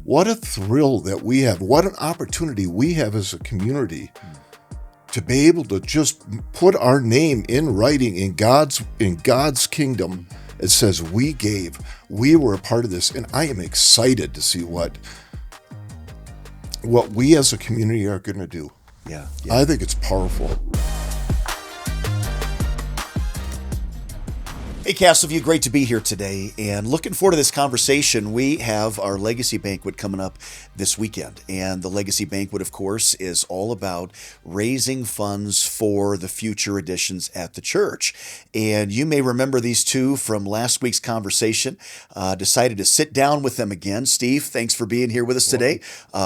What a thrill that we have. What an opportunity we have as a community to be able to just put our name in writing in God's kingdom. It says we gave. We were a part of this. And I am excited to see what we as a community are going to do. Yeah. I think it's powerful. Hey, Castleview, great to be here today, and looking forward to this conversation. We have our Legacy Banquet coming up this weekend, and the Legacy Banquet, of course, is all about raising funds for the future additions at the church. And you may remember these two from last week's conversation. Decided to sit down with them again. Steve, thanks for being here with us today.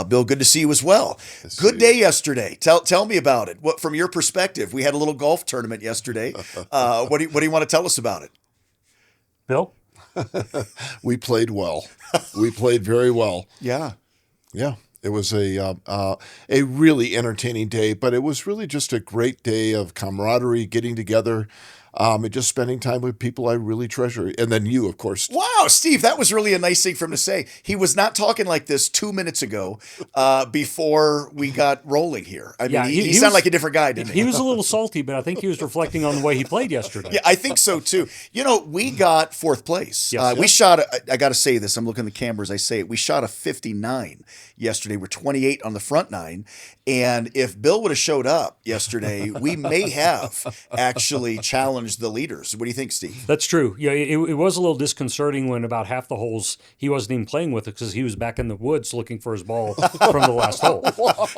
Bill, good to see you as well. Good day yesterday. Tell me about it. What, from your perspective, we had a little golf tournament yesterday. What do you want to tell us about it? Bill? We played well. We played very well. Yeah. Yeah. It was a really entertaining day, but it was really just a great day of camaraderie, getting together, and just spending time with people I really treasure. And then you, of course. Wow, Steve, that was really a nice thing for him to say. He was not talking like this 2 minutes ago before we got rolling here. I mean, he sounded like a different guy, didn't he? He was a little salty, but I think he was reflecting on the way he played yesterday. Yeah, I think so too. You know, we got fourth place. Yes. We shot, I got to say this, I'm looking at the cameras, I say it, we shot a 59 yesterday. We're 28 on the front nine. And if Bill would have showed up yesterday, we may have actually challenged the leaders. What do you think, Steve? That's true. Yeah, it was a little disconcerting when about half the holes he wasn't even playing with it because he was back in the woods looking for his ball from the last hole.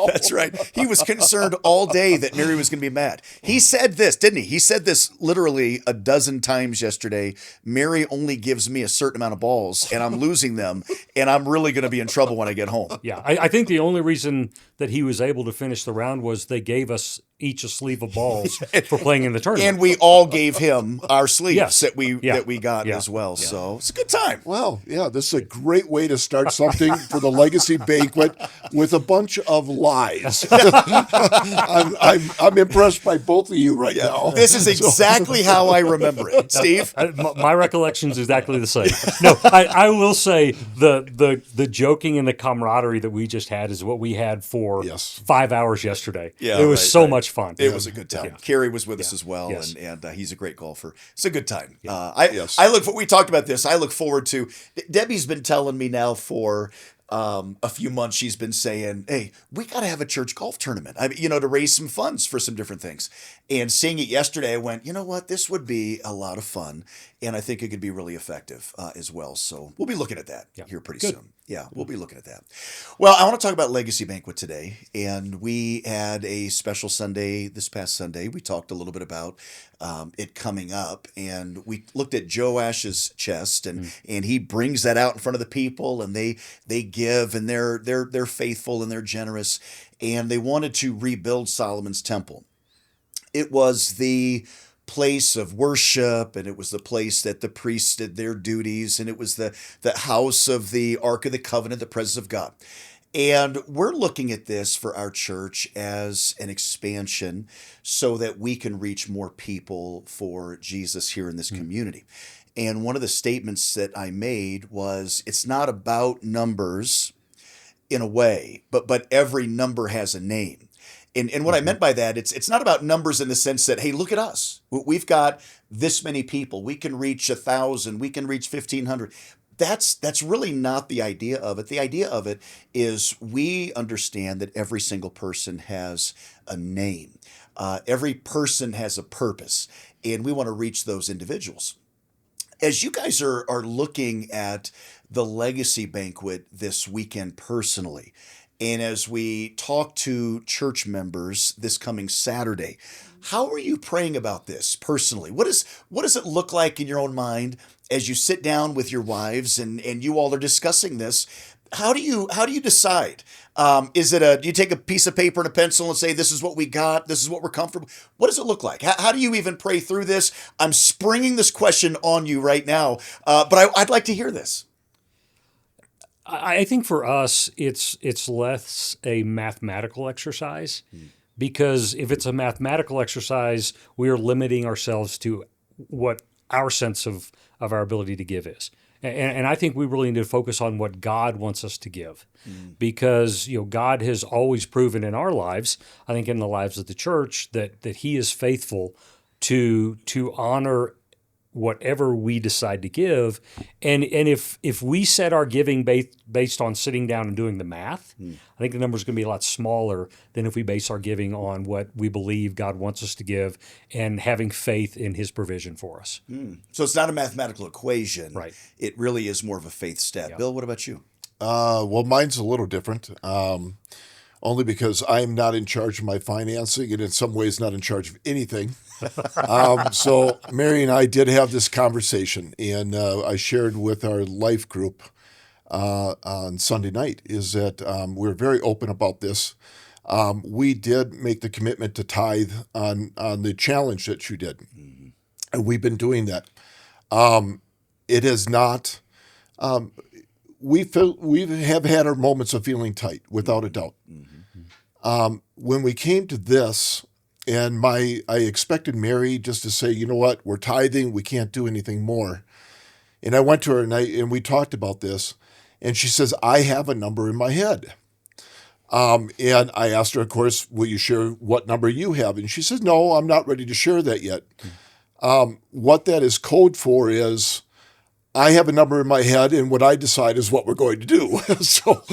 That's right. He was concerned all day that Mary was going to be mad. He said this, didn't he? He said this literally a dozen times yesterday. Mary only gives me a certain amount of balls, and I'm losing them, and I'm really going to be in trouble when I get home. Yeah, I think the only reason that he was able to finish the round was they gave us each a sleeve of balls for playing in the tournament. And we all gave him our sleeves Yes. that we got as well. Yeah. So it's a good time. Well, yeah, this is a great way to start something for the Legacy Banquet with a bunch of lies. I'm impressed by both of you right now. This is exactly how I remember it. Steve? My recollection is exactly the same. No, I will say the joking and the camaraderie that we just had is what we had for 5 hours yesterday. Yeah, it was so much fun. It was a good time. Yeah. Carrie was with us as well, Yes. and he's a great golfer. It's a good time. Yeah. We talked about this. I look forward to. Debbie's been telling me now for a few months. She's been saying, "Hey, we got to have a church golf tournament. To raise some funds for some different things." And seeing it yesterday, I went, you know what? This would be a lot of fun, and I think it could be really effective as well. So we'll be looking at that here pretty soon. Yeah, we'll be looking at that. Well, I want to talk about Legacy Banquet today, and we had a special Sunday this past Sunday. We talked a little bit about it coming up, and we looked at Joash's chest, and he brings that out in front of the people, and they give, and they're faithful and they're generous, and they wanted to rebuild Solomon's temple. It was the place of worship, and it was the place that the priests did their duties, and it was the house of the Ark of the Covenant, the presence of God. And we're looking at this for our church as an expansion so that we can reach more people for Jesus here in this community. And one of the statements that I made was, it's not about numbers in a way, but every number has a name. And what I meant by that, it's not about numbers in the sense that, hey, look at us. We've got this many people. We can reach 1,000. We can reach 1,500. That's really not the idea of it. The idea of it is we understand that every single person has a name. Every person has a purpose, and we want to reach those individuals. As you guys are looking at the Legacy Banquet this weekend personally, and as we talk to church members this coming Saturday, how are you praying about this personally? What does it look like in your own mind as you sit down with your wives and you all are discussing this? How do you decide? Do you take a piece of paper and a pencil and say, this is what we got, this is what we're comfortable? What does it look like? How do you even pray through this? I'm springing this question on you right now, but I'd like to hear this. I think for us, it's less a mathematical exercise, because if it's a mathematical exercise, we are limiting ourselves to what our sense of our ability to give is. And I think we really need to focus on what God wants us to give, because God has always proven in our lives, I think in the lives of the church, that He is faithful to honor whatever we decide to give. And if we set our giving based on sitting down and doing the math, I think the number is going to be a lot smaller than if we base our giving on what we believe God wants us to give and having faith in His provision for us. So it's not a mathematical equation. Right. It really is more of a faith step. Yeah. Bill, what about you? Well, mine's a little different. Only because I'm not in charge of my financing and in some ways not in charge of anything. So Mary and I did have this conversation, and I shared with our life group on Sunday night is that we're very open about this. We did make the commitment to tithe on the challenge that you did, and we've been doing that. It is not... we have had our moments of feeling tight, without a doubt. When we came to this, and I expected Mary just to say, you know what, we're tithing, we can't do anything more. And I went to her and we talked about this, and she says, I have a number in my head. And I asked her, of course, will you share what number you have? And she says, no, I'm not ready to share that yet. What that is code for is, I have a number in my head, and what I decide is what we're going to do. So,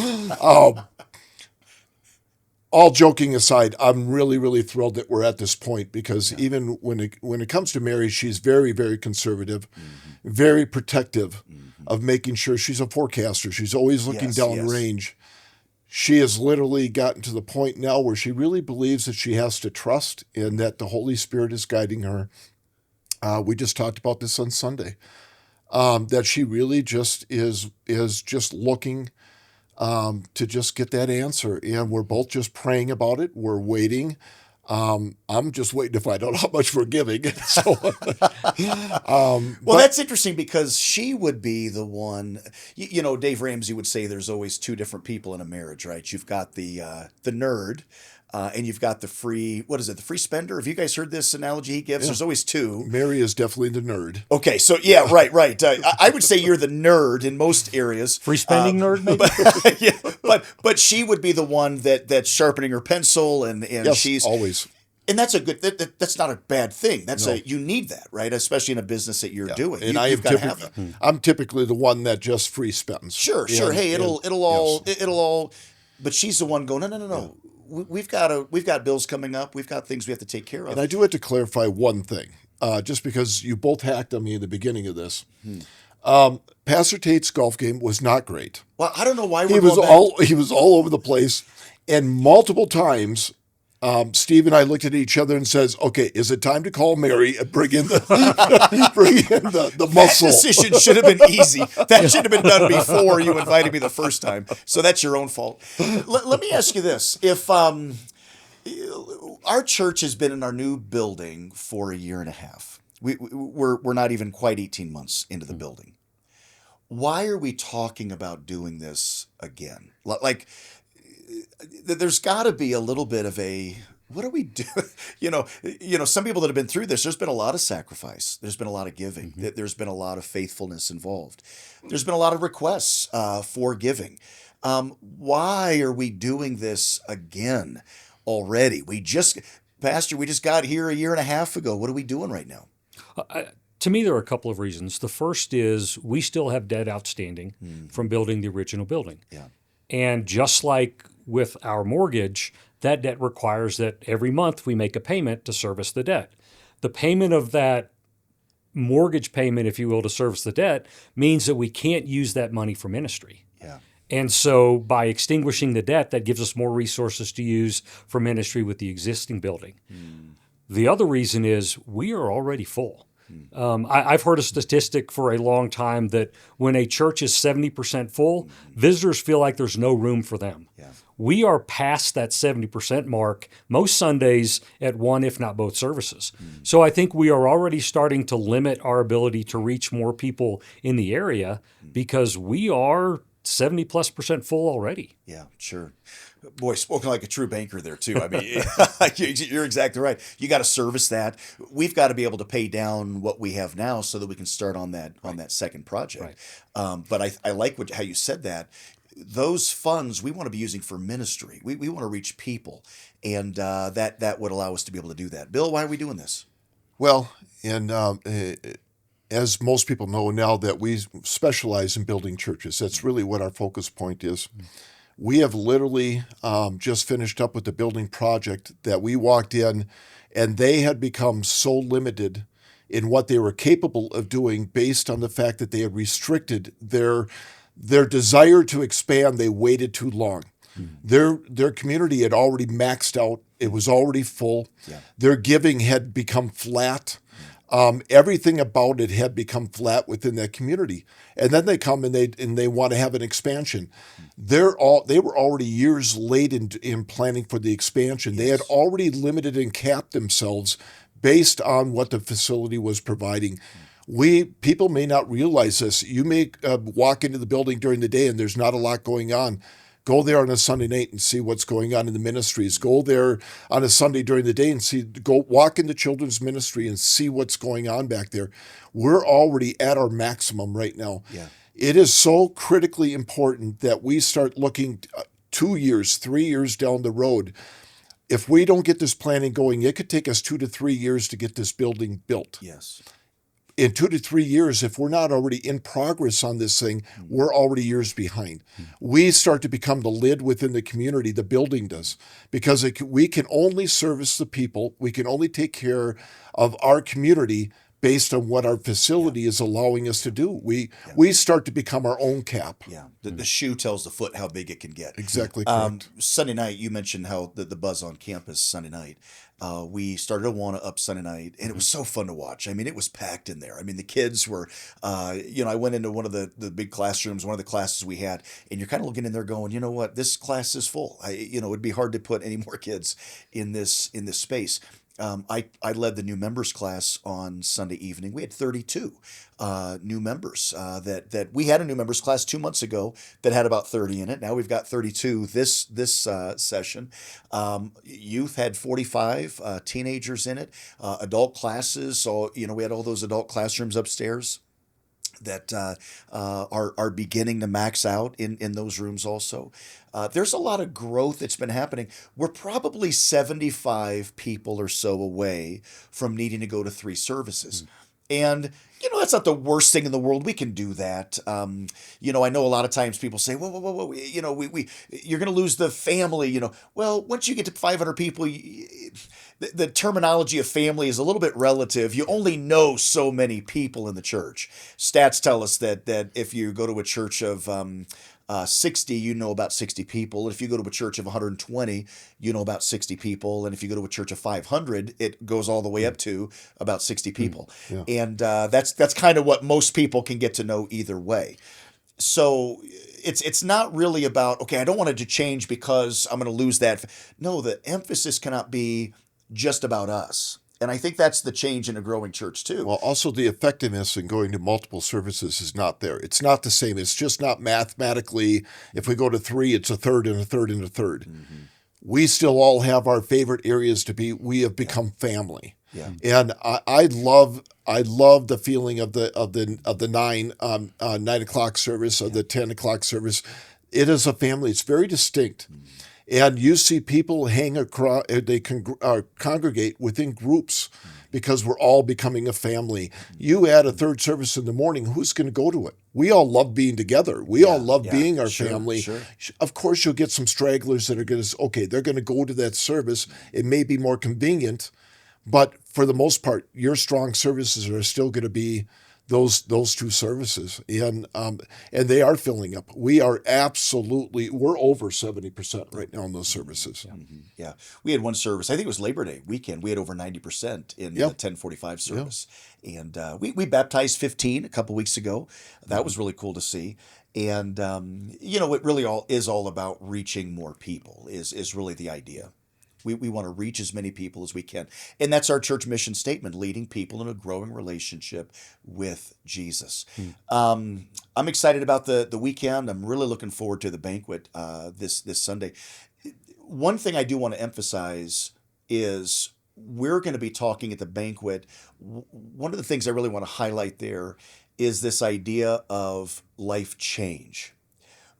all joking aside, I'm really, really thrilled that we're at this point, because even when it comes to Mary, she's very, very conservative, very protective of making sure she's a forecaster. She's always looking down range. She has literally gotten to the point now where she really believes that she has to trust and that the Holy Spirit is guiding her. We just talked about this on Sunday. That she really just is just looking to just get that answer. And we're both just praying about it. We're waiting. I'm just waiting to find out how much we're giving. So, that's interesting, because she would be the one, Dave Ramsey would say there's always two different people in a marriage, right? You've got the nerd, and you've got the free spender? Have you guys heard this analogy he gives? Yeah. There's always two. Mary is definitely the nerd. Okay, so yeah, right. I would say you're the nerd in most areas. Free spending nerd, maybe? But she would be the one that's sharpening her pencil, and yes, she's... always. And that's a good. That's not a bad thing. You need that, right? Especially in a business that you're doing. And you've got to have that. I'm typically the one that just free spends. Sure. Hey, it'll all. But she's the one going, no. We've got bills coming up. We've got things we have to take care of. And I do have to clarify one thing, just because you both hacked on me in the beginning of this. Pastor Tate's golf game was not great. Well, I don't know why he was all over the place, and multiple times. Steve and I looked at each other and says, okay, is it time to call Mary and bring in the muscle? That decision should have been easy. That should have been done before you invited me the first time. So that's your own fault. Let me ask you this. If our church has been in our new building for a year and a half, we're not even quite 18 months into the building. Why are we talking about doing this again? Like, there's got to be a little bit of a, what do we do? Some people that have been through this, there's been a lot of sacrifice. There's been a lot of giving. There's been a lot of faithfulness involved. There's been a lot of requests for giving. Why are we doing this again already? Pastor, we just got here a year and a half ago. What are we doing right now? To me, there are a couple of reasons. The first is we still have debt outstanding from building the original building. Yeah. And just like with our mortgage, that debt requires that every month we make a payment to service the debt. The payment of that mortgage payment, if you will, to service the debt means that we can't use that money for ministry. Yeah. And so by extinguishing the debt, that gives us more resources to use for ministry with the existing building. The other reason is we are already full. I've heard a statistic for a long time that when a church is 70% full, visitors feel like there's no room for them. Yeah. We are past that 70% mark most Sundays at one, if not both services. So I think we are already starting to limit our ability to reach more people in the area because we are 70+% full already. Yeah, sure. Boy, spoken like a true banker there too. I mean, you're exactly right. You got to service that. We've got to be able to pay down what we have now so that we can start on that second project. Right. But I like how you said that. Those funds we want to be using for ministry. We want to reach people, and that would allow us to be able to do that. Bill, why are we doing this? Well, and as most people know now that we specialize in building churches, that's really what our focus point is. We have literally just finished up with the building project that we walked in, and they had become so limited in what they were capable of doing based on the fact that they had restricted their desire to expand. They waited too long. Their community had already maxed out. It was already full. Yeah. Their giving had become flat. Everything about it had become flat within that community. And then they come and they want to have an expansion. They were already years late in planning for the expansion. Yes. They had already limited and capped themselves based on what the facility was providing. People may not realize this. You may walk into the building during the day and there's not a lot going on. Go there on a Sunday night and see what's going on in the ministries. Go there on a Sunday during the day and go walk in the children's ministry and see what's going on back there. We're already at our maximum right now. Yeah. It is so critically important that we start looking 2 years, 3 years down the road. If we don't get this planning going, it could take us 2 to 3 years to get this building built. Yes. In 2 to 3 years, if we're not already in progress on this thing, we're already years behind. We start to become the lid within the community, the building does, because we can only service the people, we can only take care of our community based on what our facility is allowing us to do. We start to become our own cap. Yeah, the shoe tells the foot how big it can get. Exactly correct. Sunday night, you mentioned how the buzz on campus Sunday night. We started Awana up Sunday night, and it was so fun to watch. I mean, it was packed in there. I mean, the kids were, I went into one of the big classrooms, one of the classes we had, and you're kind of looking in there going, you know what, this class is full. It'd be hard to put any more kids in this space. I led the new members class on Sunday evening. We had 32 new members. That we had a new members class 2 months ago that had about 30 in it. Now we've got 32 this session. Youth had 45 teenagers in it. Adult classes. So we had all those adult classrooms upstairs that are beginning to max out in those rooms also. There's a lot of growth that's been happening. We're probably 75 people or so away from needing to go to 3 services. And, that's not the worst thing in the world. We can do that. I know a lot of times people say, whoa, you're going to lose the family, Well, once you get to 500 people, the terminology of family is a little bit relative. You only know so many people in the church. Stats tell us that if you go to a church of 60, you know about 60 people. And if you go to a church of 120, you know about 60 people. And if you go to a church of 500, it goes all the way up to about 60 people. Yeah. And that's kind of what most people can get to know either way. So it's not really about, okay, I don't want it to change because I'm going to lose that. No, the emphasis cannot be just about us. And I think that's the change in a growing church too. Well, also the effectiveness in going to multiple services is not there. It's not the same. It's just not mathematically. If we go to 3, it's a third and a third and a third. Mm-hmm. We still all have our favorite areas to be. We have become family. Yeah. And I love the feeling of the 9 o'clock service, of the 10 o'clock service. It is a family. It's very distinct. Mm-hmm. And you see people hang across, they congregate within groups because we're all becoming a family. You add a third service in the morning, who's going to go to it? We all love being together. We all love being our family. Sure. Of course, you'll get some stragglers that are going to, they're going to go to that service. It may be more convenient, but for the most part, your strong services are still going to be those 2 services, and they are filling up. We are we're over 70% right now in those services. Yeah. Mm-hmm. Yeah, we had one service. I think it was Labor Day weekend. We had over 90% in the 10:45 service, and we baptized 15 a couple weeks ago. That was really cool to see. And it really is all about reaching more people. Is really the idea. We want to reach as many people as we can. And that's our church mission statement, leading people in a growing relationship with Jesus. I'm excited about the weekend. I'm really looking forward to the banquet this Sunday. One thing I do want to emphasize is we're going to be talking at the banquet. One of the things I really want to highlight there is this idea of life change.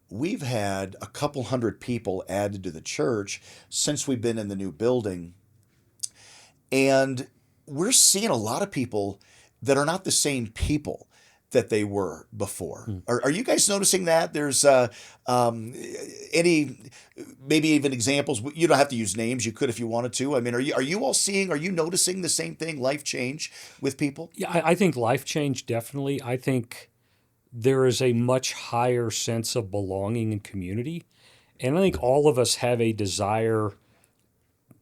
We've had a couple hundred people added to the church since we've been in the new building. And we're seeing a lot of people that are not the same people that they were before. Are you guys noticing that? There's any, maybe even examples? You don't have to use names. You could if you wanted to. I mean, are you all seeing, are you noticing the same thing, life change with people? Yeah, I think life change, definitely. I think there is a much higher sense of belonging and community. And I think all of us have a desire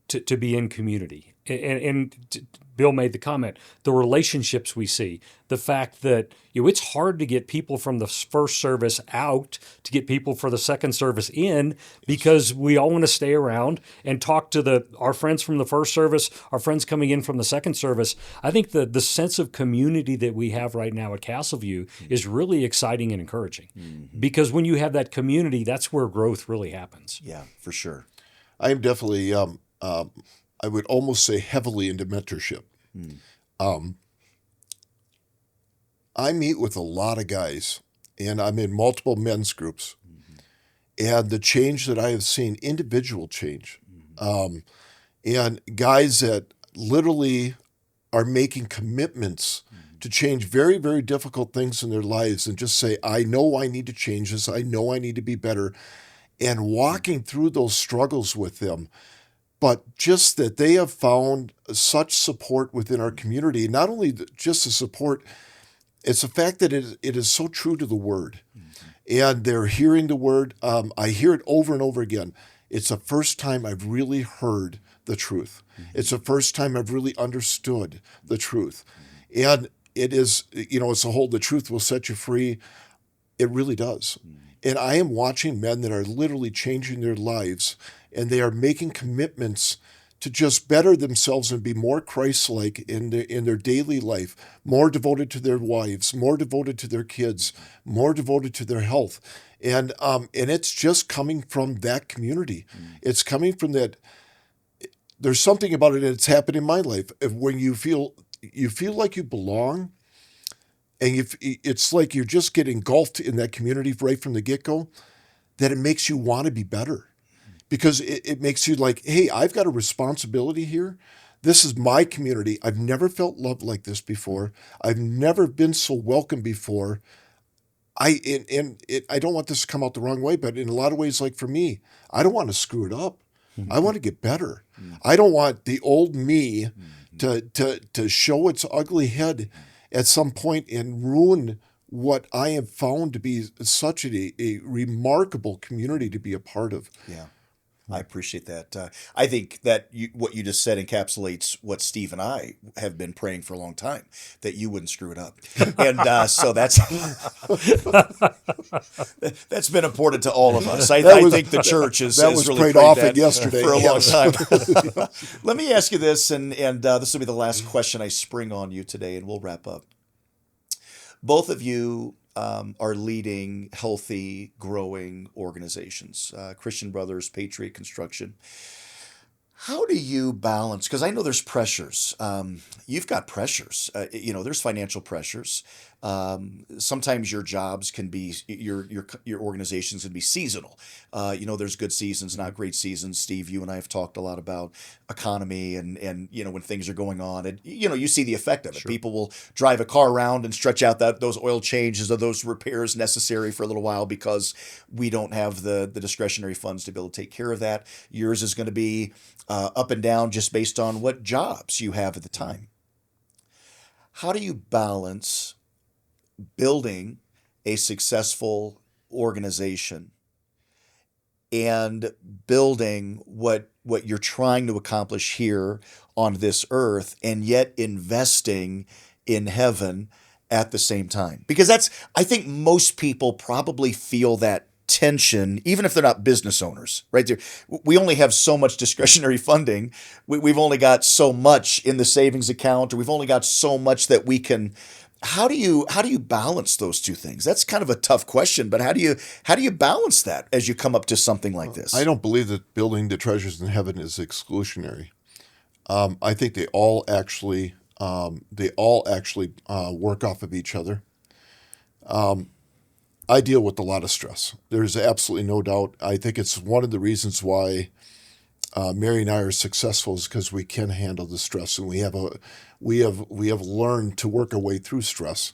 to be in community. And Bill made the comment, the relationships we see, the fact that it's hard to get people from the first service out to get people for the second service in, because we all want to stay around and talk to our friends from the first service, our friends coming in from the second service. I think the sense of community that we have right now at Castleview is really exciting and encouraging, because when you have that community, that's where growth really happens. Yeah, for sure. I am definitely, I would almost say heavily into mentorship. I meet with a lot of guys, and I'm in multiple men's groups, and the change that I have seen, individual change, and guys that literally are making commitments to change very, very difficult things in their lives and just say, I know I need to change this. I know I need to be better, and walking through those struggles with them. But just that they have found such support within our community, not only just the support, it's the fact that it is so true to the word. And they're hearing the word. I hear it over and over again. It's the first time I've really heard the truth. It's the first time I've really understood the truth. And it is, it's the whole, the truth will set you free. It really does. And I am watching men that are literally changing their lives, and they are making commitments to just better themselves and be more Christ-like in their daily life, more devoted to their wives, more devoted to their kids, more devoted to their health. And it's just coming from that community. It's coming from that. There's something about it that's happened in my life. When you feel like you belong, and it's like you're just getting engulfed in that community right from the get-go, that it makes you want to be better. Because it makes you like, hey, I've got a responsibility here. This is my community. I've never felt loved like this before. I've never been so welcome before. I don't want this to come out the wrong way, but in a lot of ways, like for me, I don't want to screw it up. I want to get better. I don't want the old me to show its ugly head at some point and ruin what I have found to be such a remarkable community to be a part of. Yeah. I appreciate that. I think that what you just said encapsulates what Steve and I have been praying for a long time, that you wouldn't screw it up. And so that's been important to all of us. I think the church has really prayed off that yesterday for a long time. Let me ask you this, and this will be the last question I spring on you today, and we'll wrap up. Both of you are leading healthy, growing organizations, Christian Brothers, Patriot Construction. How do you balance? Because I know there's pressures. You've got pressures. There's financial pressures. Sometimes your jobs can be, your organizations can be seasonal. There's good seasons, not great seasons. Steve, you and I have talked a lot about economy and when things are going on, and you see the effect of it. Sure. People will drive a car around and stretch out those oil changes or those repairs necessary for a little while because we don't have the discretionary funds to be able to take care of that. Yours is going to be up and down just based on what jobs you have at the time. How do you balance building a successful organization and building what you're trying to accomplish here on this earth, and yet investing in heaven at the same time? Because I think most people probably feel that tension, even if they're not business owners, right? We only have so much discretionary funding. We've only got so much in the savings account, or we've only got so much that we can. How do you balance those two things? That's kind of a tough question, but how do you balance that as you come up to something like this? I don't believe that building the treasures in heaven is exclusionary. I think they all actually work off of each other. I deal with a lot of stress. There's absolutely no doubt. I think it's one of the reasons why Mary and I are successful is because we can handle the stress, and we have learned to work our way through stress.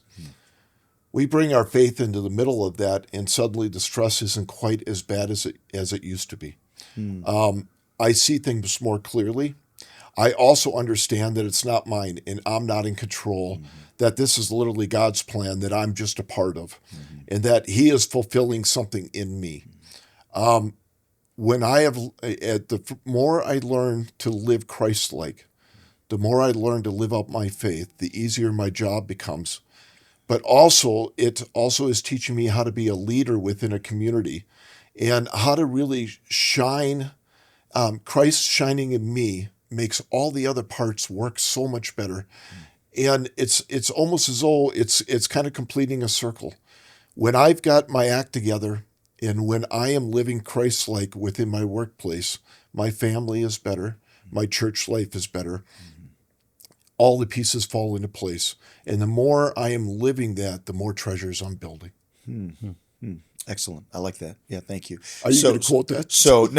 We bring our faith into the middle of that, and suddenly the stress isn't quite as bad as it used to be. I see things more clearly. I also understand that it's not mine, and I'm not in control. That this is literally God's plan that I'm just a part of, and that He is fulfilling something in me. The more I learn to live Christ-like, the more I learn to live out my faith, the easier my job becomes. But also, it also is teaching me how to be a leader within a community, and how to really shine. Christ shining in me makes all the other parts work so much better. And it's almost as though it's kind of completing a circle. When I've got my act together, and when I am living Christ-like within my workplace, my family is better, my church life is better. All the pieces fall into place. And the more I am living that, the more treasures I'm building. Excellent. I like that. Yeah, thank you. Are you going to quote that? So,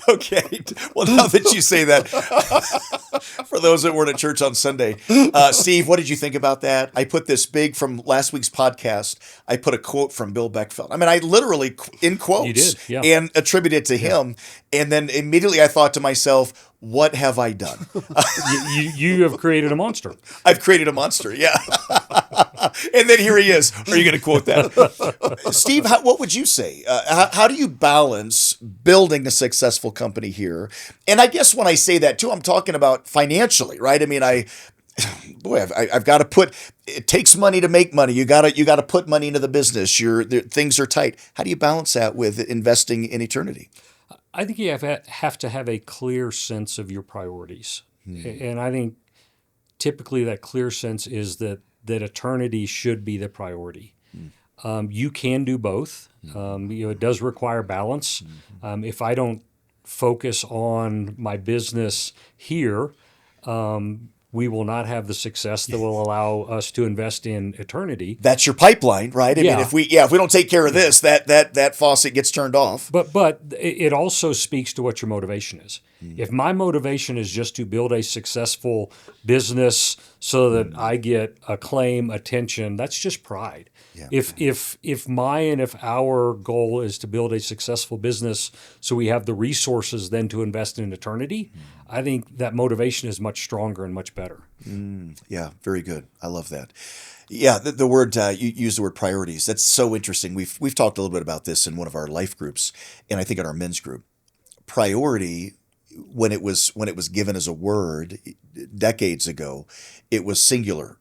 okay. Well, now that you say that, for those that weren't at church on Sunday, Steve, what did you think about that? I put this big from last week's podcast. I put a quote from Bill Beckfeld. I mean, I literally in quotes You did, yeah. and attributed it to him. And then immediately I thought to myself, what have I done? You have created a monster. I've created a monster. Yeah. And then here he is. Are you going to quote that? Steve, what would you say? How do you balance building a successful company here? And I guess when I say that too, I'm talking about financially, right? I mean, I've got to put, it takes money to make money. You got to put money into the business. Things are tight. How do you balance that with investing in eternity? I think you have to have a clear sense of your priorities. And I think typically that clear sense is that eternity should be the priority. You can do both. It does require balance. If I don't focus on my business here, we will not have the success that will allow us to invest in eternity. That's your pipeline, right? I mean, if we don't take care of this, that faucet gets turned off. But it also speaks to what your motivation is. If my motivation is just to build a successful business so that I get acclaim, attention, that's just pride. Yeah. If our goal is to build a successful business so we have the resources then to invest in eternity, I think that motivation is much stronger and much better. Yeah, very good. I love that. Yeah, the word you use the word priorities. That's so interesting. We've talked a little bit about this in one of our life groups, and I think in our men's group. Priority, when it was given as a word decades ago, it was singular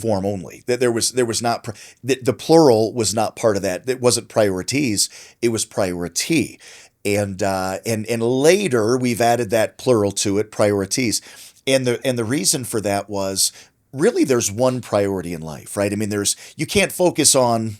form only. That there was not the plural was not part of that. It wasn't priorities. It was priority. And later we've added that plural to it, priorities. And the reason for that was really there's one priority in life, right? I mean, you can't focus on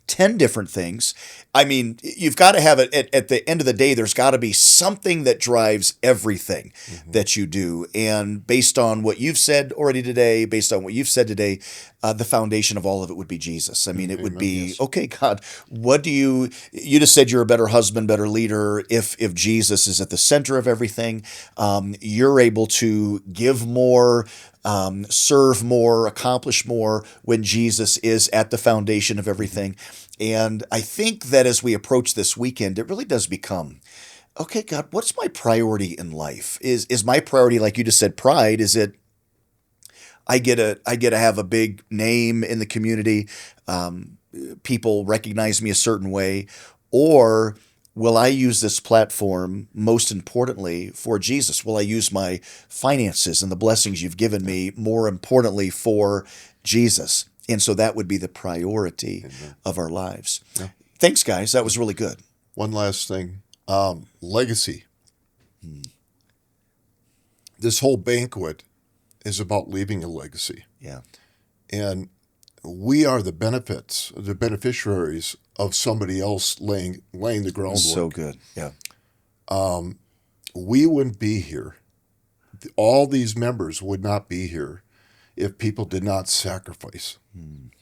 10 different things. I mean, you've got to have it at the end of the day, there's got to be something that drives everything that you do. And based on what you've said already today, the foundation of all of it would be Jesus. I mean, it would be, okay, God, you just said you're a better husband, better leader. If Jesus is at the center of everything, you're able to give more, serve more, accomplish more when Jesus is at the foundation of everything. And I think that as we approach this weekend, it really does become, okay, God, what's my priority in life? Is my priority, like you just said, pride? Is it I get to have a big name in the community, people recognize me a certain way, or will I use this platform, most importantly, for Jesus? Will I use my finances and the blessings you've given me, more importantly, for Jesus? And so that would be the priority of our lives. Yeah. Thanks, guys. That was really good. One last thing. Legacy. This whole banquet is about leaving a legacy. Yeah. And we are the beneficiaries of somebody else laying the groundwork. So good. Yeah. We wouldn't be here. All these members would not be here if people did not sacrifice.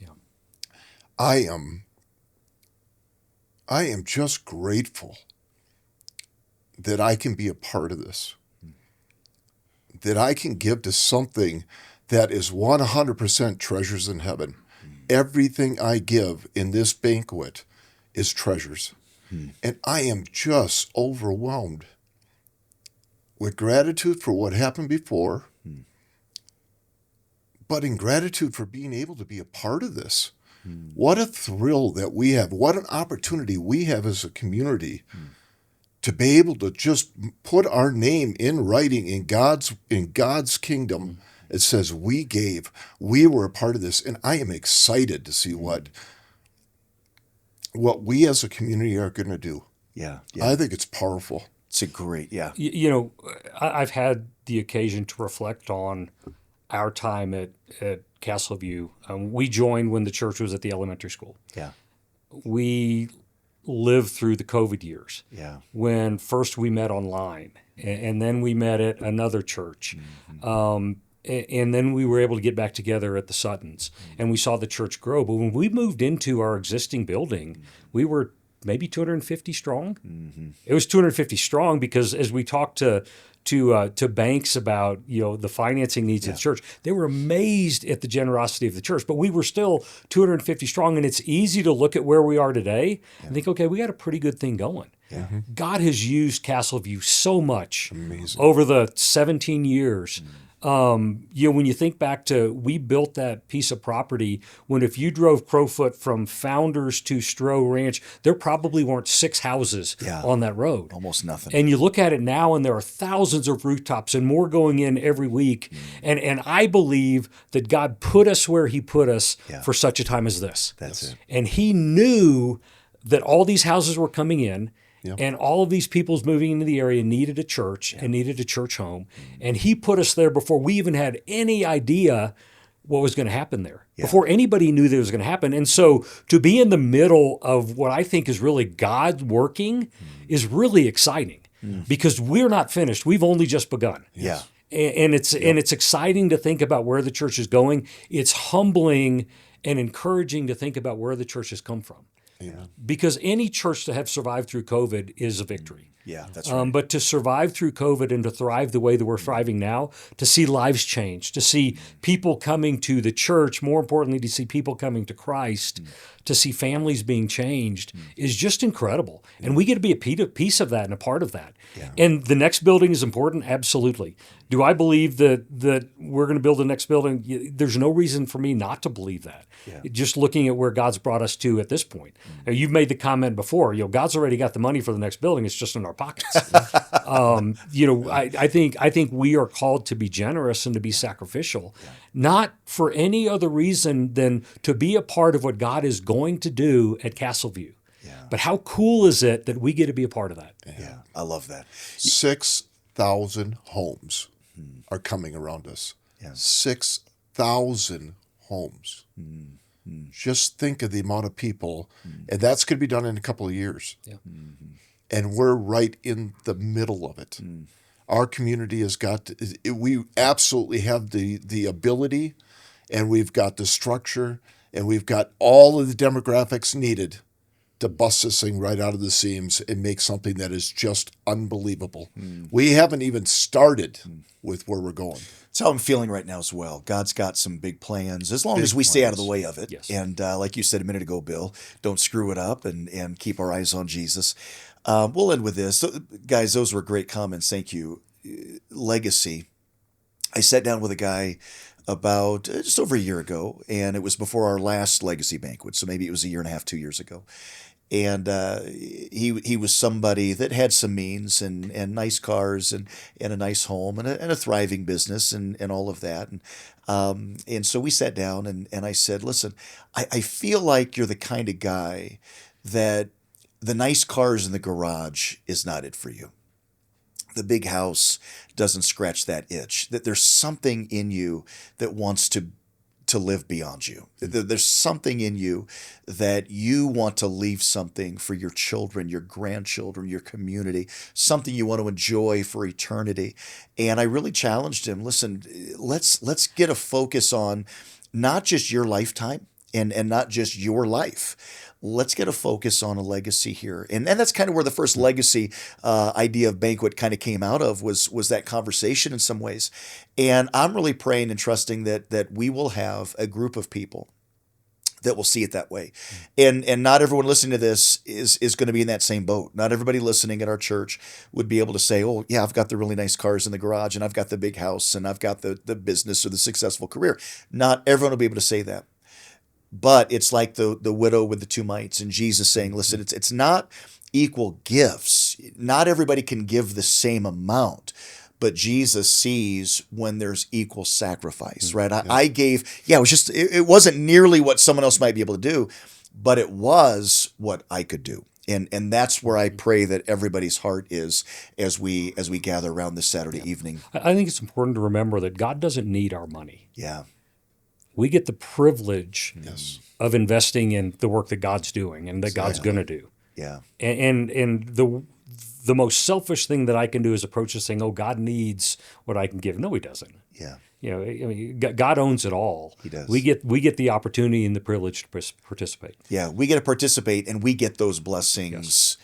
Yeah. I am just grateful that I can be a part of this, that I can give to something that is 100% treasures in heaven. Everything I give in this banquet is treasures. And I am just overwhelmed with gratitude for what happened before, but in gratitude for being able to be a part of this. What a thrill that we have. What an opportunity we have as a community to be able to just put our name in writing in God's kingdom. It says we gave, we were a part of this, and I am excited to see what we as a community are going to do. Yeah. I think it's powerful. It's a great, You know, I've had the occasion to reflect on our time at Castleview. We joined when the church was at the elementary school. Yeah. We lived through the COVID years. Yeah. When first we met online, and then we met at another church. And then we were able to get back together at the Suttons, and we saw the church grow. But when we moved into our existing building, we were maybe 250 strong. It was 250 strong because as we talked to banks about the financing needs of the church, they were amazed at the generosity of the church. But we were still 250 strong, and it's easy to look at where we are today and think, okay, we got a pretty good thing going. Yeah. God has used Castleview so much over the 17 years. When you think back to, we built that piece of property when if you drove Crowfoot from Founders to Stroh Ranch, there probably weren't 6 houses on that road. Almost nothing. And you look at it now and there are thousands of rooftops and more going in every week. And I believe that God put us where he put us for such a time as this. That's it. And he knew that all these houses were coming in. Yep. And all of these people's moving into the area needed a church and needed a church home. And he put us there before we even had any idea what was going to happen there, before anybody knew that it was going to happen. And so to be in the middle of what I think is really God working is really exciting because we're not finished. We've only just begun. Yeah. And it's exciting to think about where the church is going. It's humbling and encouraging to think about where the church has come from. Yeah. Because any church to have survived through COVID is a victory. Yeah, that's right. But to survive through COVID and to thrive the way that we're thriving now, to see lives change, to see people coming to the church, more importantly, to see people coming to Christ, to see families being changed is just incredible. And we get to be a piece of that and a part of that. Yeah. And the next building is important? Absolutely. Do I believe that we're going to build the next building? There's no reason for me not to believe that. Yeah. Just looking at where God's brought us to at this point. Now, you've made the comment before, God's already got the money for the next building. It's just in our pockets. I think we are called to be generous and to be sacrificial, not for any other reason than to be a part of what God is going to do at Castleview. Yeah. But how cool is it that we get to be a part of that? Yeah, I love that. 6,000 homes are coming around us. Yeah. 6,000 homes. Just think of the amount of people, and that's going to be done in a couple of years. Yeah. And we're right in the middle of it. Our community has got we absolutely have the ability, and we've got the structure, and we've got all of the demographics needed to bust this thing right out of the seams and make something that is just unbelievable. We haven't even started with where we're going. That's how I'm feeling right now as well. God's got some big plans, as long as we stay out of the way of it. Yes. And like you said a minute ago, Bill, don't screw it up and keep our eyes on Jesus. We'll end with this. So, guys, those were great comments. Thank you. Legacy. I sat down with a guy about just over a year ago, and it was before our last Legacy Banquet, so maybe it was a year and a half, 2 years ago. And he was somebody that had some means and nice cars and a nice home and a thriving business and all of that. And so we sat down and I said, listen, I feel like you're the kind of guy that the nice cars in the garage is not it for you. The big house doesn't scratch that itch. That there's something in you that wants to live beyond you. There's something in you that you want to leave something for your children, your grandchildren, your community, something you want to enjoy for eternity. And I really challenged him, listen, let's get a focus on not just your lifetime and not just your life. Let's get a focus on a legacy here. And that's kind of where the first legacy idea of Banquet kind of came out of, was that conversation in some ways. And I'm really praying and trusting that we will have a group of people that will see it that way. And not everyone listening to this is going to be in that same boat. Not everybody listening at our church would be able to say, oh, yeah, I've got the really nice cars in the garage and I've got the big house and I've got the business or the successful career. Not everyone will be able to say that. But it's like the widow with the 2 mites and Jesus saying, listen, it's not equal gifts. Not everybody can give the same amount, but Jesus sees when there's equal sacrifice, right? I gave, it wasn't nearly what someone else might be able to do, but it was what I could do. And that's where I pray that everybody's heart is as we gather around this Saturday evening. I think it's important to remember that God doesn't need our money. Yeah. We get the privilege of investing in the work that God's doing and that God's going to do. Yeah. And the most selfish thing that I can do is approach this saying, oh, God needs what I can give. No, he doesn't. Yeah. You know, I mean, God owns it all. He does. We get the opportunity and the privilege to participate. Yeah, we get to participate and we get those blessings.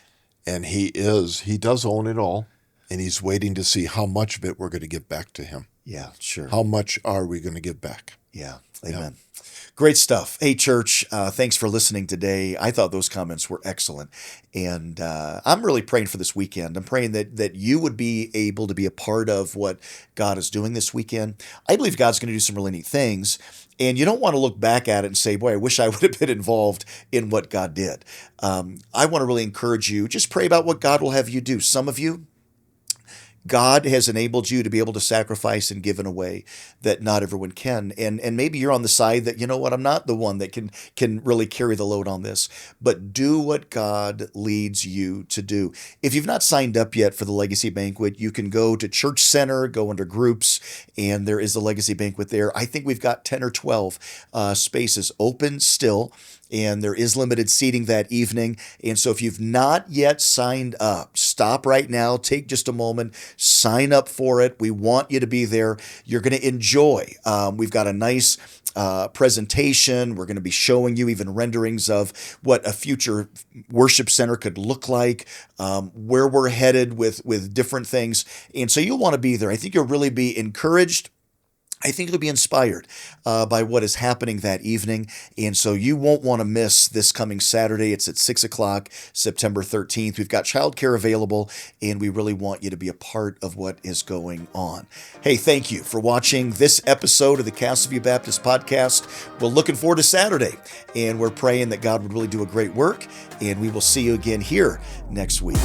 Yes. And he does own it all, and he's waiting to see how much of it we're going to give back to him. Yeah, sure. How much are we going to give back? Yeah, amen. Yeah. Great stuff. Hey, church, thanks for listening today. I thought those comments were excellent. And I'm really praying for this weekend. I'm praying that you would be able to be a part of what God is doing this weekend. I believe God's going to do some really neat things. And you don't want to look back at it and say, boy, I wish I would have been involved in what God did. I want to really encourage you. Just pray about what God will have you do. Some of you, God has enabled you to be able to sacrifice and give in a way that not everyone can. And maybe you're on the side that, you know what, I'm not the one that can really carry the load on this. But do what God leads you to do. If you've not signed up yet for the Legacy Banquet, you can go to Church Center, go under groups, and there is the Legacy Banquet there. I think we've got 10 or 12 spaces open still. And there is limited seating that evening. And so if you've not yet signed up, stop right now, take just a moment, sign up for it. We want you to be there. You're going to enjoy. We've got a nice presentation. We're going to be showing you even renderings of what a future worship center could look like, where we're headed with different things. And so you'll want to be there. I think you'll really be encouraged. I think you'll be inspired by what is happening that evening. And so you won't want to miss this coming Saturday. It's at 6 o'clock, September 13th. We've got childcare available, and we really want you to be a part of what is going on. Hey, thank you for watching this episode of the Castleview Baptist Podcast. We're looking forward to Saturday, and we're praying that God would really do a great work, and we will see you again here next week.